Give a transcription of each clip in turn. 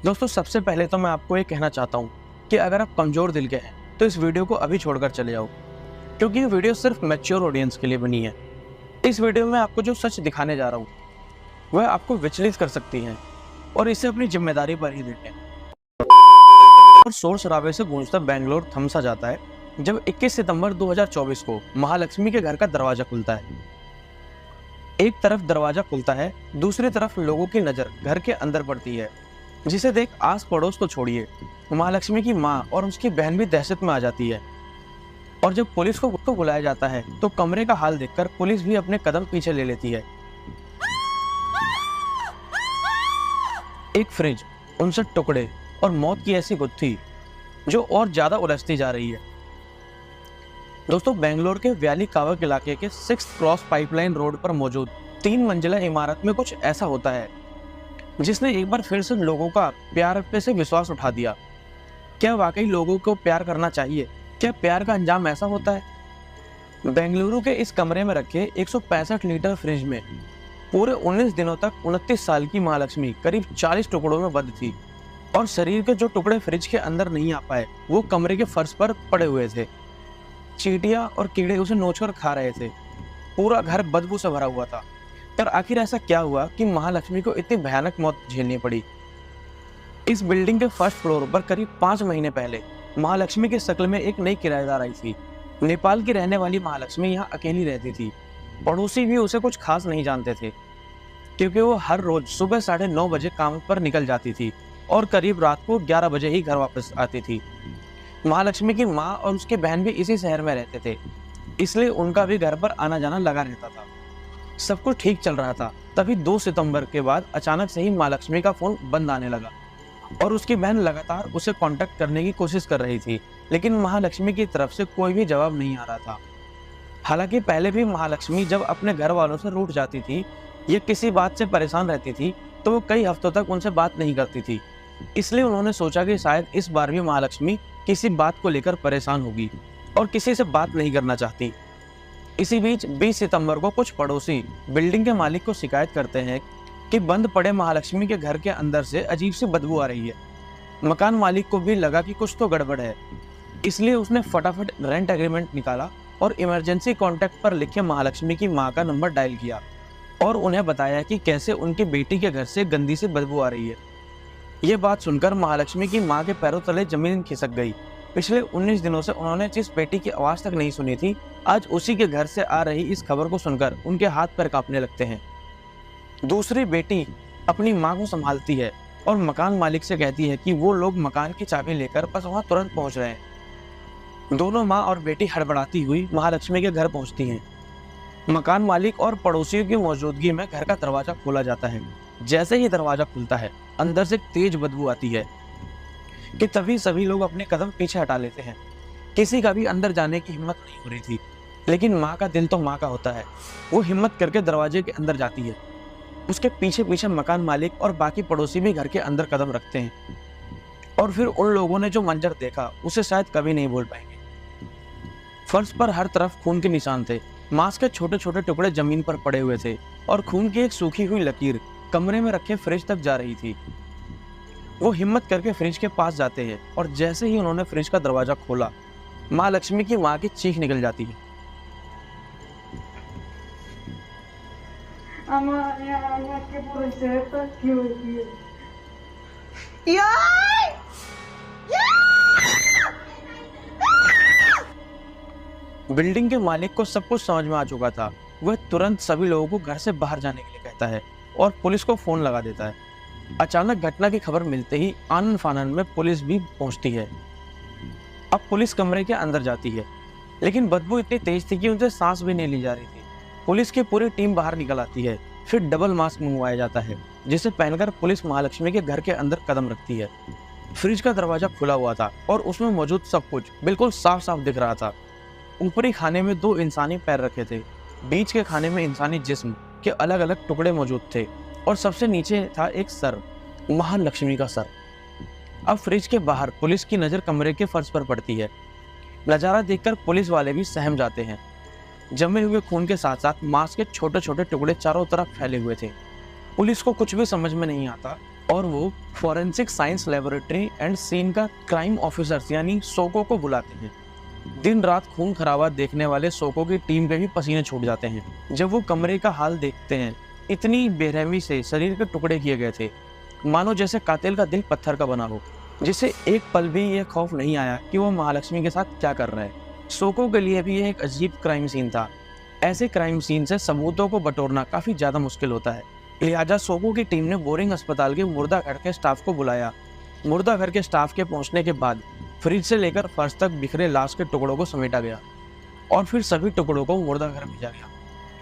दोस्तों सबसे पहले तो मैं आपको ये कहना चाहता हूँ कि अगर आप कमज़ोर दिल के हैं तो इस वीडियो को अभी छोड़कर चले जाओ, क्योंकि ये वीडियो सिर्फ मैच्योर ऑडियंस के लिए बनी है। इस वीडियो में आपको जो सच दिखाने जा रहा हूँ वह आपको विचलित कर सकती है और इसे अपनी जिम्मेदारी पर ही देखें। और शोर शराबे से गूंजता बेंगलोर थम सा जाता है जब 21 सितंबर 2024 को महालक्ष्मी के घर का दरवाजा खुलता है। एक तरफ दरवाजा खुलता है, दूसरी तरफ लोगों की नज़र घर के अंदर पड़ती है, जिसे देख आस पड़ोस तो छोड़िए, महालक्ष्मी की माँ और उसकी बहन भी दहशत में आ जाती है। और जब पुलिस को बुलाया जाता है तो कमरे का हाल देखकर पुलिस भी अपने कदम पीछे ले लेती है। एक फ्रिज, 59 टुकड़े और मौत की ऐसी गुत्थी जो और ज्यादा उलझती जा रही है। दोस्तों, बेंगलोर के व्याली कावक इलाके के 6th क्रॉस पाइपलाइन रोड पर मौजूद 3 मंजिला इमारत में कुछ ऐसा होता है जिसने एक बार फिर से लोगों का प्यार पे से विश्वास उठा दिया। क्या वाकई लोगों को प्यार करना चाहिए? क्या प्यार का अंजाम ऐसा होता है? बेंगलुरु के इस कमरे में रखे 165 लीटर फ्रिज में पूरे 19 दिनों तक 29 साल की महालक्ष्मी करीब 40 टुकड़ों में बंद थी और शरीर के जो टुकड़े फ्रिज के अंदर नहीं आ पाए वो कमरे के फर्श पर पड़े हुए थे। चींटियां और कीड़े उसे नोचकर खा रहे थे। पूरा घर बदबू से भरा हुआ था। पर आखिर ऐसा क्या हुआ कि महालक्ष्मी को इतनी भयानक मौत झेलनी पड़ी? इस बिल्डिंग के फर्स्ट फ्लोर पर करीब 5 महीने पहले महालक्ष्मी की शक्ल में एक नई किराएदार आई थी। नेपाल की रहने वाली महालक्ष्मी यहाँ अकेली रहती थी। पड़ोसी भी उसे कुछ खास नहीं जानते थे, क्योंकि वो हर रोज सुबह 9:30 बजे काम पर निकल जाती थी और करीब रात को 11 बजे ही घर वापस आती थी। महालक्ष्मी की माँ और उसकी बहन भी इसी शहर में रहते थे, इसलिए उनका भी घर पर आना जाना लगा रहता था। सब कुछ ठीक चल रहा था, तभी 2 सितंबर के बाद अचानक से ही महालक्ष्मी का फोन बंद आने लगा और उसकी बहन लगातार उसे कांटेक्ट करने की कोशिश कर रही थी, लेकिन महालक्ष्मी की तरफ से कोई भी जवाब नहीं आ रहा था। हालांकि पहले भी महालक्ष्मी जब अपने घर वालों से रूठ जाती थी या किसी बात से परेशान रहती थी तो वो कई हफ्तों तक उनसे बात नहीं करती थी। इसलिए उन्होंने सोचा कि शायद इस बार भी महालक्ष्मी किसी बात को लेकर परेशान होगी और किसी से बात नहीं करना चाहती। इसी बीच 20 सितंबर को कुछ पड़ोसी बिल्डिंग के मालिक को शिकायत करते हैं कि बंद पड़े महालक्ष्मी के घर के अंदर से अजीब सी बदबू आ रही है। मकान मालिक को भी लगा कि कुछ तो गड़बड़ है, इसलिए उसने फटाफट रेंट एग्रीमेंट निकाला और इमरजेंसी कॉन्टैक्ट पर लिखे महालक्ष्मी की मां का नंबर डायल किया और उन्हें बताया कि कैसे उनकी बेटी के घर से गंदी सी बदबू आ रही है। ये बात सुनकर महालक्ष्मी की मां के पैरों तले जमीन खिसक गई। पिछले 19 दिनों से उन्होंने जिस बेटी की आवाज तक नहीं सुनी थी, आज उसी के घर से आ रही इस खबर को सुनकर उनके हाथ पैर कांपने लगते हैं। दूसरी बेटी अपनी मां को संभालती है और मकान मालिक से कहती है कि वो लोग मकान की चाबी लेकर बस वहां तुरंत पहुंच रहे हैं। दोनों मां और बेटी हड़बड़ाती हुई महालक्ष्मी के घर पहुंचती हैं। मकान मालिक और पड़ोसियों की मौजूदगी में घर का दरवाजा खोला जाता है। जैसे ही दरवाजा खुलता है, अंदर से तेज बदबू आती है कि तभी सभी लोग अपने कदम पीछे हटा लेते हैं। किसी का भी अंदर जाने की हिम्मत नहीं हो रही थी, लेकिन माँ का दिल तो माँ का होता है। वो हिम्मत करके दरवाजे के अंदर जाती है। उसके पीछे पीछे मकान मालिक और बाकी पड़ोसी भी घर के अंदर कदम रखते हैं और फिर उन लोगों ने जो मंजर देखा उसे शायद कभी नहीं भूल पाएंगे। फर्श पर हर तरफ खून के निशान थे। मांस के छोटे छोटे टुकड़े जमीन पर पड़े हुए थे और खून की एक सूखी हुई लकीर कमरे में रखे फ्रिज तक जा रही थी। वो हिम्मत करके फ्रिज के पास जाते हैं और जैसे ही उन्होंने फ्रिज का दरवाजा खोला, महालक्ष्मी की मां की चीख निकल जाती है। बिल्डिंग के मालिक को सब कुछ समझ में आ चुका था। वह तुरंत सभी लोगों को घर से बाहर जाने के लिए कहता है और पुलिस को फोन लगा देता है। अचानक घटना की खबर मिलते ही आनन फानन में पुलिस भी पहुंचती है। अब पुलिस कमरे के अंदर जाती है, लेकिन बदबू इतनी तेज थी कि उनसे सांस भी नहीं ली जा रही थी। पुलिस की पूरी टीम बाहर निकल आती है। फिर डबल मास्क मंगवाया जाता है, जिसे पहनकर पुलिस महालक्ष्मी के घर के अंदर कदम रखती है। फ्रिज का दरवाजा खुला हुआ था और उसमें मौजूद सब कुछ बिल्कुल साफ साफ दिख रहा था। ऊपरी खाने में 2 इंसानी पैर रखे थे, बीच के खाने में इंसानी जिस्म के अलग अलग टुकड़े मौजूद थे और सबसे नीचे था एक सर, महालक्ष्मी का सर। अब फ्रिज के बाहर पुलिस की नज़र कमरे के फर्श पर पड़ती है। नज़ारा देखकर पुलिस वाले भी सहम जाते हैं। जमे हुए खून के साथ साथ मांस के छोटे छोटे टुकड़े चारों तरफ फैले हुए थे। पुलिस को कुछ भी समझ में नहीं आता और वो forensic science laboratory and scene का क्राइम ऑफिसर्स यानी सोको को बुलाते हैं। दिन रात खून खराबा देखने वाले सोको की टीम के भी पसीने छूट जाते हैं जब वो कमरे का हाल देखते हैं। इतनी बेरहमी से शरीर के टुकड़े किए गए थे, मानो जैसे कातिल का दिल पत्थर का बना हो, जिसे एक पल भी यह खौफ नहीं आया कि वो महालक्ष्मी के साथ क्या कर रहा है। सोको के लिए भी यह एक अजीब क्राइम सीन था। ऐसे क्राइम सीन से सबूतों को बटोरना काफी ज्यादा मुश्किल होता है। लिहाजा सोको की टीम ने बोरिंग अस्पताल के मुर्दा घर के स्टाफ को बुलाया। मुर्दा घर के स्टाफ के पहुंचने के बाद फ्रिज से लेकर फर्श तक बिखरे लाश के टुकड़ों को समेटा गया और फिर सभी टुकड़ों को मुर्दा घर भेजा गया।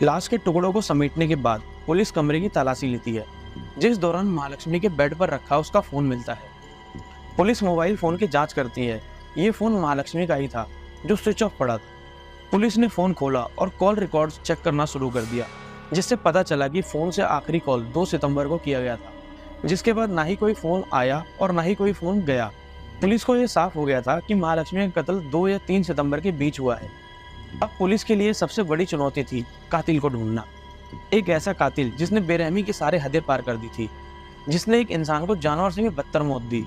लाश के टुकड़ों को समेटने के बाद पुलिस कमरे की तलाशी लेती है, जिस दौरान महालक्ष्मी के बेड पर रखा उसका फोन मिलता है। पुलिस मोबाइल फोन की जांच करती है। ये फोन महालक्ष्मी का ही था जो स्विच ऑफ पड़ा था। पुलिस ने फोन खोला और कॉल रिकॉर्ड्स चेक करना शुरू कर दिया, जिससे पता चला कि फोन से आखिरी कॉल 2 सितंबर को किया गया था, जिसके बाद ना ही कोई फोन आया और ना ही कोई फोन गया। पुलिस को यह साफ हो गया था कि महालक्ष्मी का कत्ल 2 या 3 सितंबर के बीच हुआ है। अब पुलिस के लिए सबसे बड़ी चुनौती थी कातिल को ढूंढना। एक ऐसा कातिल जिसने बेरहमी की सारे हदें पार कर दी थी, जिसने एक इंसान को जानवर से भी बदतर मौत दी।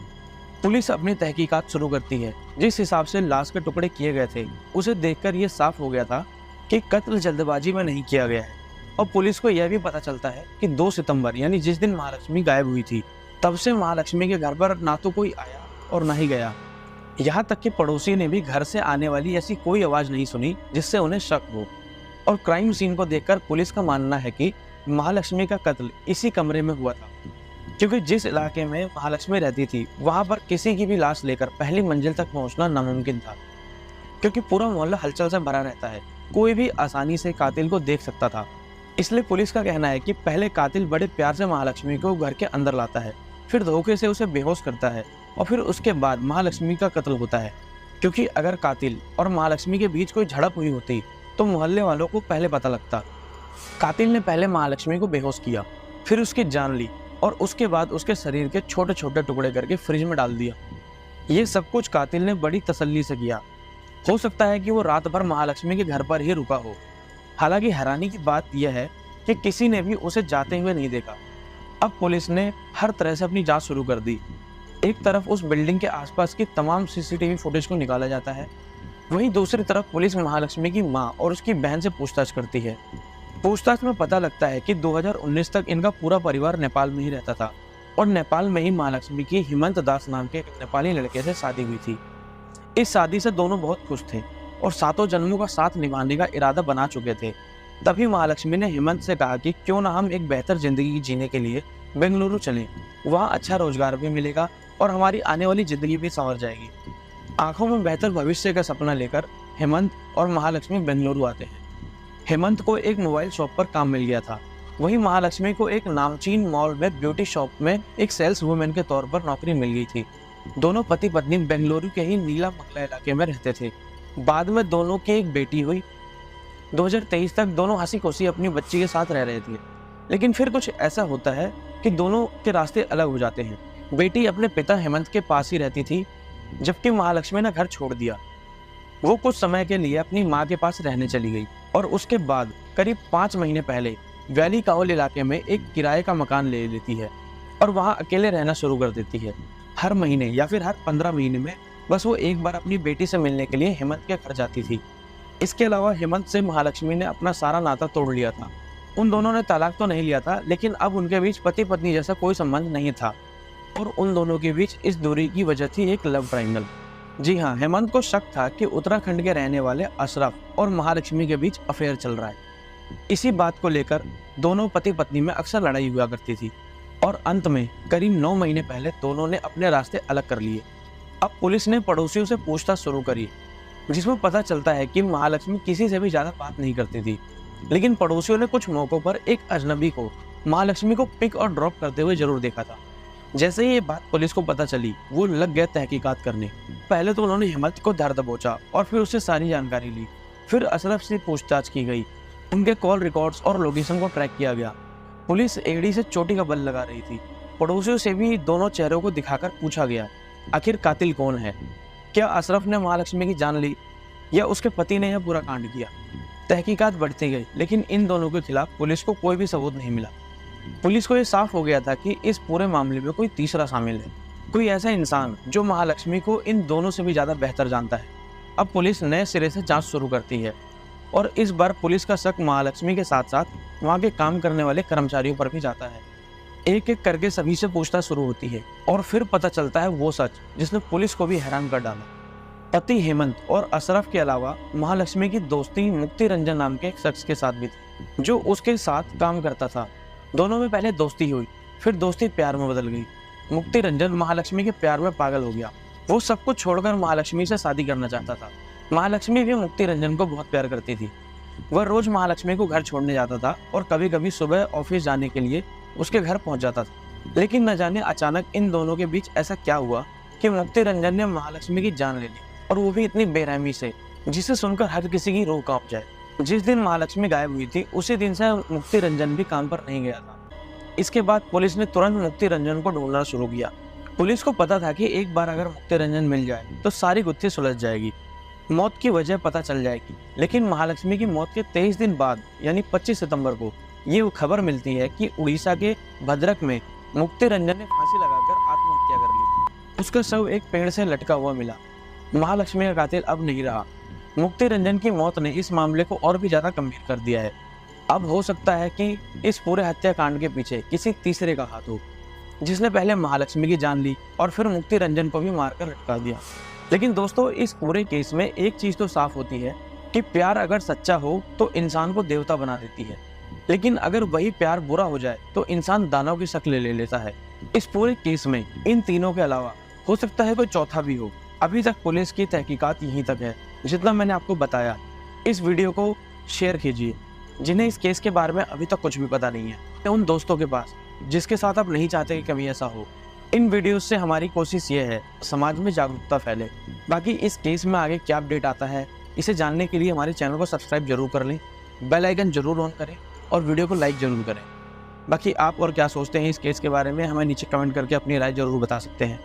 पुलिस अपनी तहकीकात शुरू करती है। जिस हिसाब से लाश के टुकड़े किए गए थे, उसे देखकर यह साफ हो गया था कि कत्ल जल्दबाजी में नहीं किया गया है। और पुलिस को यह भी पता चलता है कि 2 सितंबर यानी जिस दिन महालक्ष्मी गायब हुई थी, तब से महालक्ष्मी के घर पर ना तो कोई आया और ना ही गया। यहाँ तक कि पड़ोसी ने भी घर से आने वाली ऐसी कोई आवाज नहीं सुनी जिससे उन्हें शक हो। और क्राइम सीन को देखकर पुलिस का मानना है कि महालक्ष्मी का कत्ल इसी कमरे में हुआ था, क्योंकि जिस इलाके में महालक्ष्मी रहती थी वहां पर किसी की भी लाश लेकर पहली मंजिल तक पहुंचना नामुमकिन था, क्योंकि पूरा मोहल्ला हलचल से भरा रहता है। कोई भी आसानी से कातिल को देख सकता था। इसलिए पुलिस का कहना है कि पहले कातिल बड़े प्यार से महालक्ष्मी को घर के अंदर लाता है, फिर धोखे से उसे बेहोश करता है और फिर उसके बाद महालक्ष्मी का कत्ल होता है। क्योंकि अगर कातिल और महालक्ष्मी के बीच कोई झड़प हुई होती तो मोहल्ले वालों को पहले पता लगता। कातिल ने पहले महालक्ष्मी को बेहोश किया, फिर उसकी जान ली और उसके बाद उसके शरीर के छोटे छोटे टुकड़े करके फ्रिज में डाल दिया। ये सब कुछ कातिल ने बड़ी तसल्ली से किया। हो सकता है कि वो रात भर महालक्ष्मी के घर पर ही रुका हो। हालांकि हैरानी की बात यह है कि किसी ने भी उसे जाते हुए नहीं देखा। अब पुलिस ने हर तरह से अपनी जांच शुरू कर दी। एक तरफ उस बिल्डिंग के आसपास की तमाम सीसीटीवी फुटेज को निकाला जाता है, वहीं दूसरी तरफ पुलिस महालक्ष्मी की मां और उसकी बहन से पूछताछ करती है। पूछताछ में पता लगता है कि 2019 तक इनका पूरा परिवार नेपाल में ही रहता था और नेपाल में ही महालक्ष्मी की हिमंत दास नाम के एक नेपाली लड़के से शादी हुई थी। इस शादी से दोनों बहुत खुश थे और सातों जन्मों का साथ निभाने का इरादा बना चुके थे। तभी महालक्ष्मी ने हिमंत से कहा कि क्यों ना हम एक बेहतर जिंदगी जीने के लिए बेंगलुरु चलें, वहाँ अच्छा रोजगार भी मिलेगा और हमारी आने वाली जिंदगी भी संवर जाएगी। आंखों में बेहतर भविष्य का सपना लेकर हेमंत और महालक्ष्मी बेंगलुरु आते हैं। हेमंत को एक मोबाइल शॉप पर काम मिल गया था, वहीं महालक्ष्मी को एक नामचीन मॉल में ब्यूटी शॉप में एक सेल्स वुमेन के तौर पर नौकरी मिल गई थी। दोनों पति पत्नी बेंगलुरु के ही नीला मंगला इलाके में रहते थे। बाद में दोनों की एक बेटी हुई। 2023 तक दोनों हंसी खुशी अपनी बच्ची के साथ रह रहे थे, लेकिन फिर कुछ ऐसा होता है कि दोनों के रास्ते अलग हो जाते हैं। बेटी अपने पिता हेमंत के पास ही रहती थी, जबकि महालक्ष्मी ने घर छोड़ दिया। वो कुछ समय के लिए अपनी माँ के पास रहने चली गई और उसके बाद करीब 5 महीने पहले वैली कावल इलाके में एक किराए का मकान ले लेती है और वहाँ अकेले रहना शुरू कर देती है। हर महीने या फिर हर 15 महीने में बस वो एक बार अपनी बेटी से मिलने के लिए हेमंत के घर जाती थी। इसके अलावा हेमंत से महालक्ष्मी ने अपना सारा नाता तोड़ लिया था। उन दोनों ने तलाक तो नहीं लिया था, लेकिन अब उनके बीच पति पत्नी जैसा कोई संबंध नहीं था और उन दोनों के बीच इस दूरी की वजह थी एक लव ट्रायंगल। जी हाँ, हेमंत को शक था कि उत्तराखंड के रहने वाले अशरफ और महालक्ष्मी के बीच अफेयर चल रहा है। इसी बात को लेकर दोनों पति पत्नी में अक्सर लड़ाई हुआ करती थी और अंत में करीब 9 महीने पहले दोनों ने अपने रास्ते अलग कर लिए। अब पुलिस ने पड़ोसियों से पूछताछ शुरू करी, जिसमें पता चलता है कि महालक्ष्मी किसी से भी ज्यादा बात नहीं करती थी, लेकिन पड़ोसियों ने कुछ मौकों पर एक अजनबी को महालक्ष्मी को पिक और ड्रॉप करते हुए जरूर देखा था। जैसे ही ये बात पुलिस को पता चली, वो लग गए तहकीकात करने। पहले तो उन्होंने हेमंत को धर दबोचा और फिर उससे सारी जानकारी ली। फिर अशरफ से पूछताछ की गई, उनके कॉल रिकॉर्ड्स और लोकेशन को ट्रैक किया गया। पुलिस एड़ी से चोटी का बल लगा रही थी। पड़ोसियों से भी दोनों चेहरों को दिखाकर पूछा गया, आखिर कातिल कौन है? क्या अशरफ ने महालक्ष्मी की जान ली या उसके पति ने यह पूरा कांड किया? तहकीकात बढ़ती गई, लेकिन इन दोनों के खिलाफ पुलिस को कोई भी सबूत नहीं मिला। पुलिस को ये साफ हो गया था कि इस पूरे मामले में कोई तीसरा शामिल है, कोई ऐसा इंसान जो महालक्ष्मी को इन दोनों से भी ज़्यादा बेहतर जानता है। अब पुलिस नए सिरे से जांच शुरू करती है और इस बार पुलिस का शक महालक्ष्मी के साथ साथ वहाँ के काम करने वाले कर्मचारियों पर भी जाता है। एक एक करके सभी से पूछताछ शुरू होती है और फिर पता चलता है वो सच जिसने पुलिस को भी हैरान कर डाला। पति हेमंत और अशरफ के अलावा महालक्ष्मी की दोस्ती मुक्ति रंजन नाम के एक शख्स के साथ भी थी जो उसके साथ काम करता था। दोनों में पहले दोस्ती हुई, फिर दोस्ती प्यार में बदल गई। मुक्ति रंजन महालक्ष्मी के प्यार में पागल हो गया। वो सब कुछ छोड़कर महालक्ष्मी से शादी करना चाहता था। महालक्ष्मी भी मुक्ति रंजन को बहुत प्यार करती थी। वह रोज महालक्ष्मी को घर छोड़ने जाता था और कभी कभी सुबह ऑफिस जाने के लिए उसके घर पहुंच जाता था। लेकिन न जाने अचानक इन दोनों के बीच ऐसा क्या हुआ कि मुक्ति रंजन ने महालक्ष्मी की जान ले ली, और वो भी इतनी बेरहमी से जिसे सुनकर हर किसी की रूह कांप जाए। जिस दिन महालक्ष्मी गायब हुई थी उसी दिन से मुक्ति रंजन भी काम पर नहीं गया था। इसके बाद पुलिस ने तुरंत मुक्ति रंजन को ढूंढना शुरू किया। पुलिस को पता था कि एक बार अगर मुक्ति रंजन मिल जाए तो सारी गुत्थी सुलझ जाएगी, मौत की वजह पता चल जाएगी। लेकिन महालक्ष्मी की मौत के 23 दिन बाद यानी 25 सितंबर को ये खबर मिलती है कि उड़ीसा के भद्रक में मुक्ति रंजन ने फांसी लगाकर आत्महत्या कर ली। उसका शव एक पेड़ से लटका हुआ मिला। महालक्ष्मी का कातिल अब नहीं रहा। मुक्ति रंजन की मौत ने इस मामले को और भी ज्यादा गंभीर कर दिया है। अब हो सकता है कि इस पूरे हत्याकांड के पीछे किसी तीसरे का हाथ हो, जिसने पहले महालक्ष्मी की जान ली और फिर मुक्ति रंजन को भी मारकर लटका दिया। लेकिन दोस्तों, इस पूरे केस में एक चीज तो साफ होती है कि प्यार अगर सच्चा हो तो इंसान को देवता बना देती है, लेकिन अगर वही प्यार बुरा हो जाए तो इंसान दानव की शक्ल ले लेता है। इस पूरे केस में इन तीनों के अलावा हो सकता है कोई चौथा भी हो। अभी तक पुलिस की तहकीकात यहीं तक है जितना मैंने आपको बताया। इस वीडियो को शेयर कीजिए जिन्हें इस केस के बारे में अभी तक कुछ भी पता नहीं है, उन दोस्तों के पास जिसके साथ आप नहीं चाहते कि कभी ऐसा हो। इन वीडियोस से हमारी कोशिश ये है समाज में जागरूकता फैले। बाकी इस केस में आगे क्या अपडेट आता है इसे जानने के लिए हमारे चैनल को सब्सक्राइब जरूर कर लें, बेल आइकन जरूर ऑन करें और वीडियो को लाइक जरूर करें। बाकी आप और क्या सोचते हैं इस केस के बारे में हमें नीचे कमेंट करके अपनी राय जरूर बता सकते हैं।